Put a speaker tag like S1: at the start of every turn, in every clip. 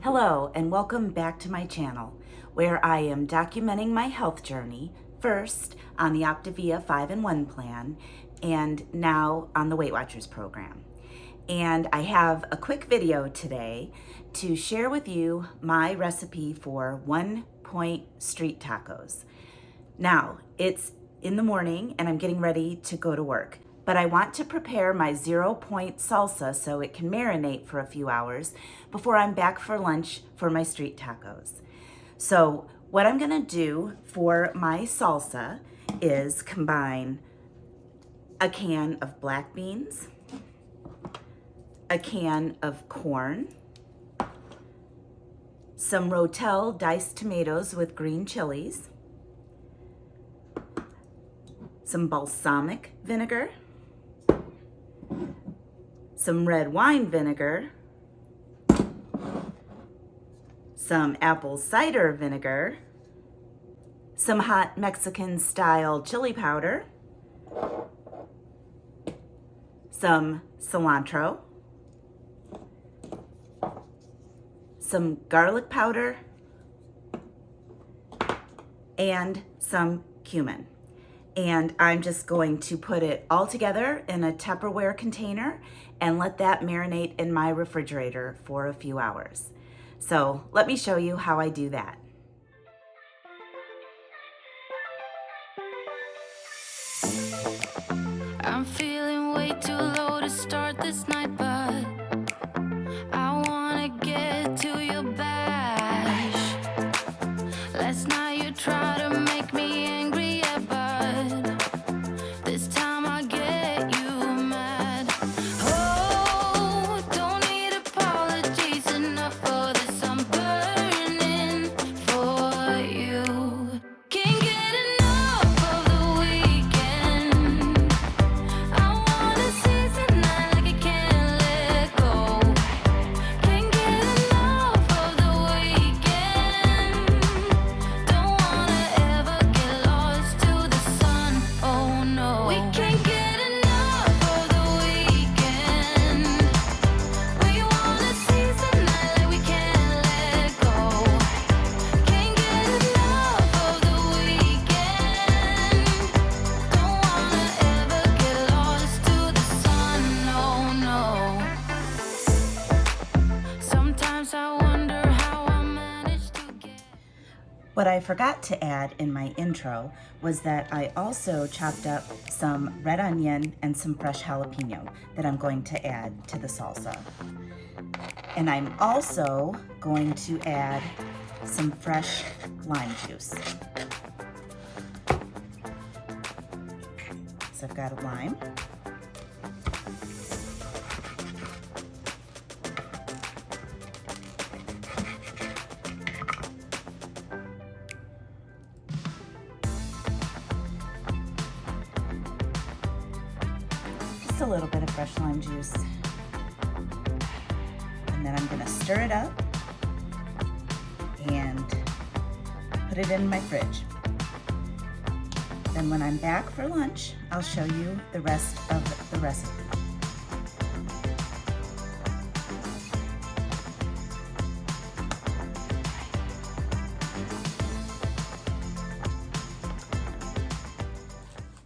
S1: Hello and welcome back to my channel, where I am documenting my health journey, first on the Optavia 5-in-1 plan and now on the Weight Watchers program. And I have a quick video today to share with you my recipe for 1-point street tacos. Now, it's in the morning and I'm getting ready to go to work, but I want to prepare my 0-point salsa so it can marinate for a few hours before I'm back for lunch for my street tacos. So what I'm gonna do for my salsa is combine a can of black beans, a can of corn, some Rotel diced tomatoes with green chilies, some balsamic vinegar, some red wine vinegar, some apple cider vinegar, some hot Mexican style chili powder, some cilantro, some garlic powder, and some cumin. And I'm just going to put it all together in a Tupperware container and let that marinate in my refrigerator for a few hours. So let me show you how I do that.
S2: I'm feeling way too low to start this night, but I wanna get to your bash. Last night you tried to make me angry, yeah, but this time I get you mad. Oh, don't need apologies, enough for this, I'm burning for you. Can't get enough of the weekend. I wanna seize the night like I can't let go. Can't get enough of the weekend. Don't wanna ever get lost to the sun, oh no. We can't get enough of the weekend. We wanna seize the night like we can't let go. Can't get enough of the weekend. Don't wanna ever get lost to the sun, oh no. Sometimes I wonder how I managed to get.
S1: What I forgot to add in my intro was that I also chopped up some red onion and some fresh jalapeno that I'm going to add to the salsa. And I'm also going to add some fresh lime juice. So I've got a lime. Just a little bit of fresh lime juice. And then I'm gonna stir it up and put it in my fridge. Then when I'm back for lunch, I'll show you the rest of the recipe.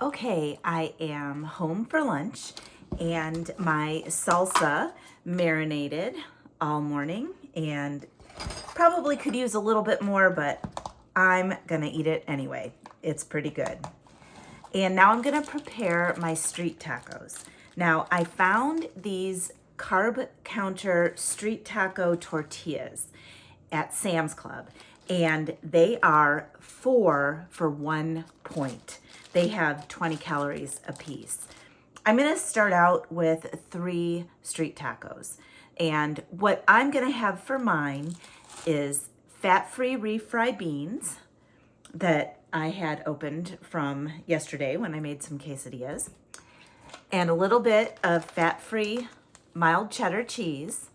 S1: Okay, I am home for lunch and my salsa marinated all morning and probably could use a little bit more, but I'm gonna eat it anyway. It's pretty good. And now I'm gonna prepare my street tacos. Now I found these carb counter street taco tortillas at Sam's Club, and they are 4 for 1 point. They have 20 calories a piece. I'm gonna start out with 3 street tacos. And what I'm gonna have for mine is fat-free refried beans that I had opened from yesterday when I made some quesadillas, and a little bit of fat-free mild cheddar cheese,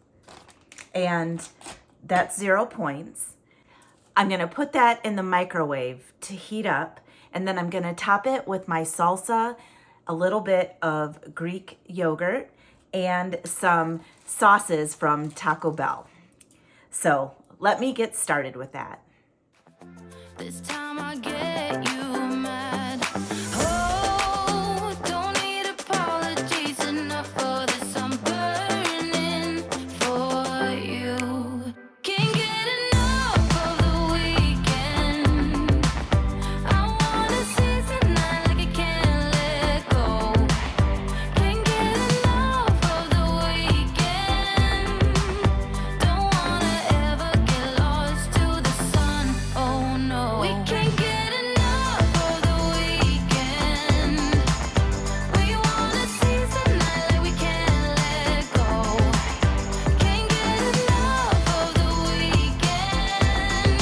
S1: and that's 0 points. I'm gonna put that in the microwave to heat up, and then I'm gonna top it with my salsa, a little bit of Greek yogurt, and some sauces from Taco Bell. So let me get started with that.
S2: This time I get you mad. Oh, don't need apologies enough for this. I'm burning for you. Can't get enough of the weekend. I wanna seize the night like I can't let go. Can't get enough of the weekend. Don't wanna ever get lost to the sun. Oh no. We can't get enough of the weekend. We wanna seize the night like we can't let go. Can't get enough of the weekend.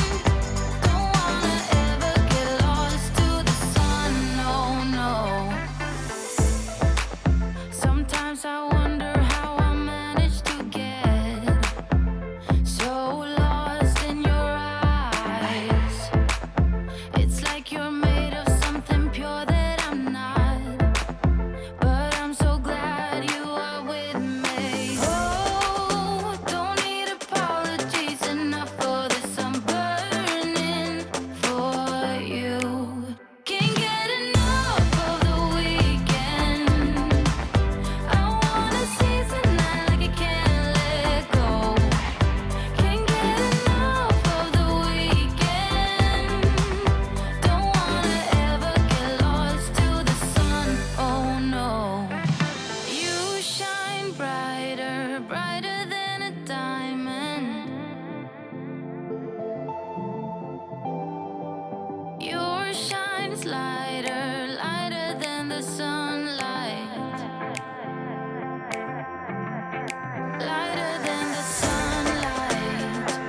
S2: Don't wanna ever get lost to the sun. Oh no. Sometimes I wonder how I managed to get so lost in your eyes. It's like you're made of something pure that I'm not, but I'm so glad you are with me. Oh, don't need apologies enough for this. I'm burning for you. Can't get enough of the weekend. I wanna seize the night like I can't let go. Can't get enough of the weekend. Don't wanna ever get lost to the sun. Oh no. You shine brighter, brighter than a diamond. Your shine's lighter, lighter than the sunlight. Lighter than the sunlight.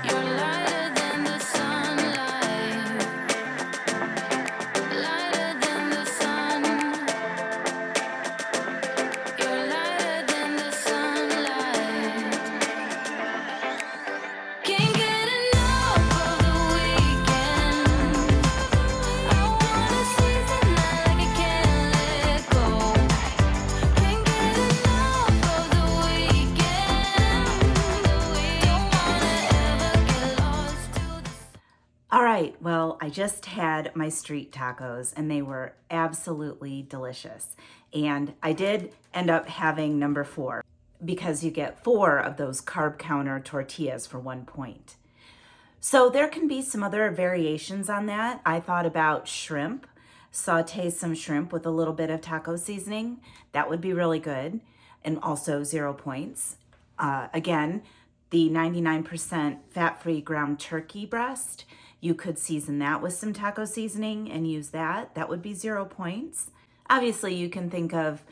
S2: You're lighter than the sunlight. Lighter than the sun. You're lighter than the sunlight. Can't get enough of the weekend. I wanna seize the night like I can't let go. Can't get enough of the weekend. Don't wanna ever get lost to the sun.
S1: All right, well, I just had my street tacos and they were absolutely delicious. And I did end up having number 4 because you get 4 of those carb counter tortillas for 1 point. So there can be some other variations on that. I thought about shrimp, saute some shrimp with a little bit of taco seasoning. That would be really good, and also 0 points. Again, the 99% fat-free ground turkey breast, you could season that with some taco seasoning and use that. That would be 0 points. Obviously, you can think of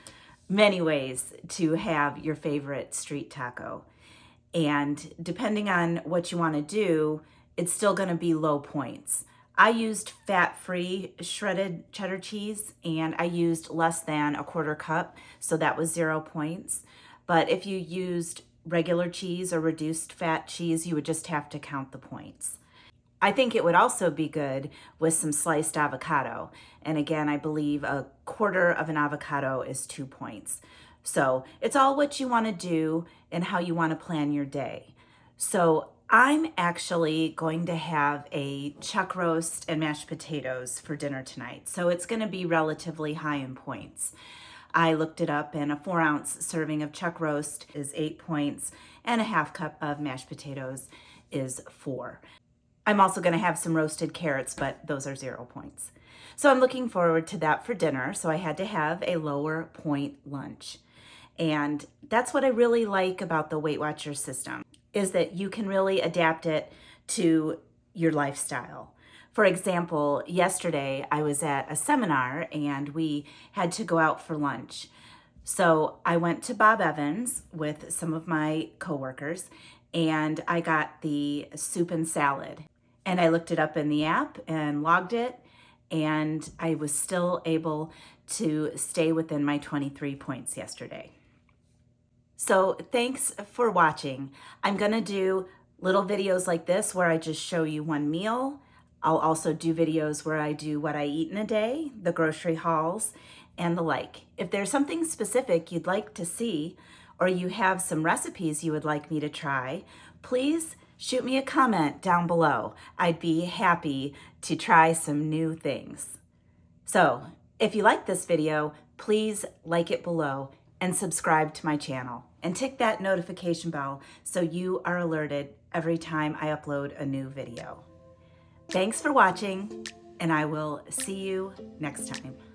S1: many ways to have your favorite street taco. And depending on what you want to do, it's still going to be low points. I used fat-free shredded cheddar cheese, and I used less than a 1/4 cup, so that was 0 points. But if you used regular cheese or reduced fat cheese, you would just have to count the points. I think it would also be good with some sliced avocado. And again, I believe a 1/4 of an avocado is 2 points. So it's all what you want to do and how you want to plan your day. So I'm actually going to have a chuck roast and mashed potatoes for dinner tonight. So it's going to be relatively high in points. I looked it up, and a 4-ounce serving of chuck roast is 8 points, and a 1/2 cup of mashed potatoes is 4. I'm also going to have some roasted carrots, but those are 0 points. So I'm looking forward to that for dinner. So I had to have a lower point lunch. And that's what I really like about the Weight Watchers system, is that you can really adapt it to your lifestyle. For example, yesterday I was at a seminar and we had to go out for lunch. So I went to Bob Evans with some of my coworkers, and I got the soup and salad. And I looked it up in the app and logged it, and I was still able to stay within my 23 points yesterday. So thanks for watching. I'm gonna do little videos like this where I just show you one meal. I'll also do videos where I do what I eat in a day, the grocery hauls, and the like. If there's something specific you'd like to see, or you have some recipes you would like me to try, please shoot me a comment down below. I'd be happy to try some new things. So, if you like this video, please like it below and subscribe to my channel and tick that notification bell so you are alerted every time I upload a new video. Thanks for watching, and I will see you next time.